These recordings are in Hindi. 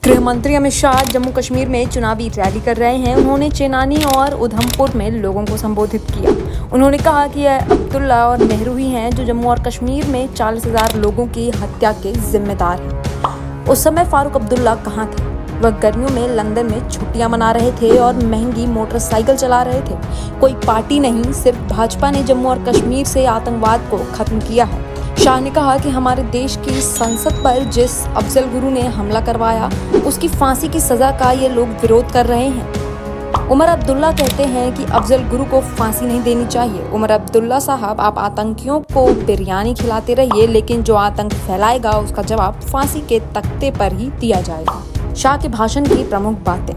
गृह मंत्री अमित शाह जम्मू कश्मीर में चुनावी रैली कर रहे हैं। उन्होंने चेनानी और उधमपुर में लोगों को संबोधित किया। उन्होंने कहा कि यह अब्दुल्ला और नेहरू ही हैं जो जम्मू और कश्मीर में 40,000 लोगों की हत्या के जिम्मेदार हैं। उस समय फारूक अब्दुल्ला कहाँ थे? वह गर्मियों में लंदन में छुट्टियां मना रहे थे और महंगी मोटरसाइकिल चला रहे थे। कोई पार्टी नहीं, सिर्फ भाजपा ने जम्मू और कश्मीर से आतंकवाद को खत्म किया है। शाह ने कहा कि हमारे देश की संसद पर जिस अफजल गुरु ने हमला करवाया, उसकी फांसी की सजा का ये लोग विरोध कर रहे हैं। उमर अब्दुल्ला कहते हैं कि अफजल गुरु को फांसी नहीं देनी चाहिए। उमर अब्दुल्ला साहब, आप आतंकियों को बिरयानी खिलाते रहिए, लेकिन जो आतंक फैलाएगा उसका जवाब फांसी के तख्ते पर ही दिया जाएगा। शाह के भाषण की प्रमुख बातें।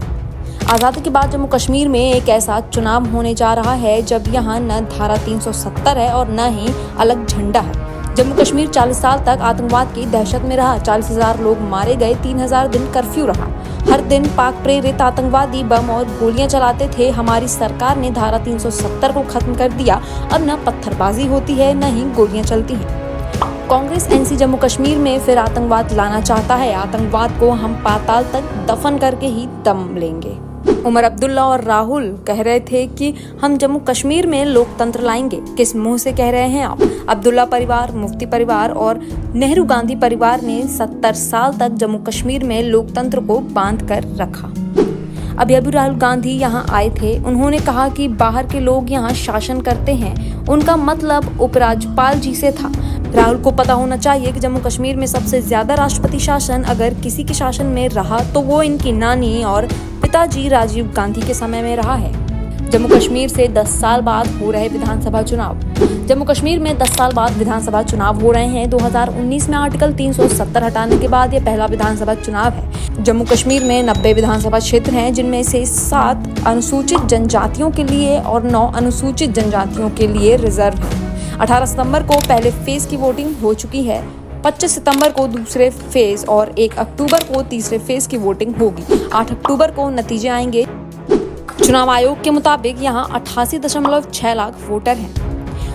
आज़ादी के बाद जम्मू कश्मीर में एक ऐसा चुनाव होने जा रहा है जब यहाँ न धारा 370 है और न ही अलग झंडा है। जम्मू कश्मीर 40 साल तक आतंकवाद की दहशत में रहा। 40,000 लोग मारे गए, 3,000 दिन कर्फ्यू रहा। हर दिन पाक प्रेरित आतंकवादी बम और गोलियां चलाते थे। हमारी सरकार ने धारा 370 को खत्म कर दिया। अब न पत्थरबाजी होती है, न ही गोलियां चलती हैं। कांग्रेस एनसी जम्मू कश्मीर में फिर आतंकवाद लाना चाहता है। आतंकवाद को हम पाताल तक दफन करके ही दम लेंगे। उमर अब्दुल्ला और राहुल कह रहे थे कि हम जम्मू कश्मीर में लोकतंत्र लाएंगे। किस मुंह से कह रहे हैं आप? अब्दुल्ला परिवार, मुफ्ती परिवार और नेहरू गांधी परिवार ने 70 साल तक जम्मू कश्मीर में लोकतंत्र को बांध कर रखा। अभी राहुल गांधी यहाँ आए थे। उन्होंने कहा कि बाहर के लोग यहाँ शासन करते हैं। उनका मतलब उपराज्यपाल जी से था। राहुल को पता होना चाहिए कि जम्मू कश्मीर में सबसे ज्यादा राष्ट्रपति शासन अगर किसी के शासन में रहा तो वो इनकी नानी और पिताजी राजीव गांधी के समय में रहा है। जम्मू कश्मीर से 10 साल बाद हो रहे विधानसभा चुनाव। जम्मू कश्मीर में 10 साल बाद विधानसभा चुनाव हो रहे हैं। 2019 में आर्टिकल 370 हटाने के बाद ये पहला विधानसभा चुनाव है। जम्मू कश्मीर में 90 विधानसभा क्षेत्र हैं, जिनमें से 7 अनुसूचित जनजातियों के लिए और 9 अनुसूचित जनजातियों के लिए रिजर्व है। 18 सितंबर को पहले फेज की वोटिंग हो चुकी है। 25 सितंबर को दूसरे फेज और 1 अक्टूबर को तीसरे फेज की वोटिंग होगी। 8 अक्टूबर को नतीजे आएंगे। चुनाव आयोग के मुताबिक यहाँ 88.6 लाख वोटर हैं।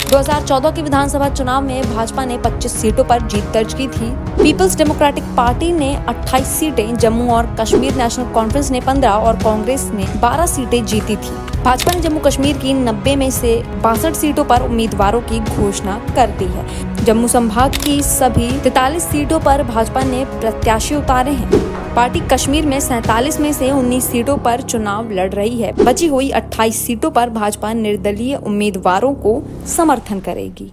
2014 के विधानसभा चुनाव में भाजपा ने 25 सीटों पर जीत दर्ज की थी। पीपल्स डेमोक्रेटिक पार्टी ने 28 सीटें, जम्मू और कश्मीर नेशनल कॉन्फ्रेंस ने 15 और कांग्रेस ने 12 सीटें जीती थी। भाजपा ने जम्मू कश्मीर की 90 में से 62 सीटों पर उम्मीदवारों की घोषणा कर दी है। जम्मू संभाग की सभी 43 सीटों पर भाजपा ने प्रत्याशी उतारे हैं। पार्टी कश्मीर में 47 में से 19 सीटों पर चुनाव लड़ रही है। बची हुई 28 सीटों पर भाजपा निर्दलीय उम्मीदवारों को समर्थन करेगी।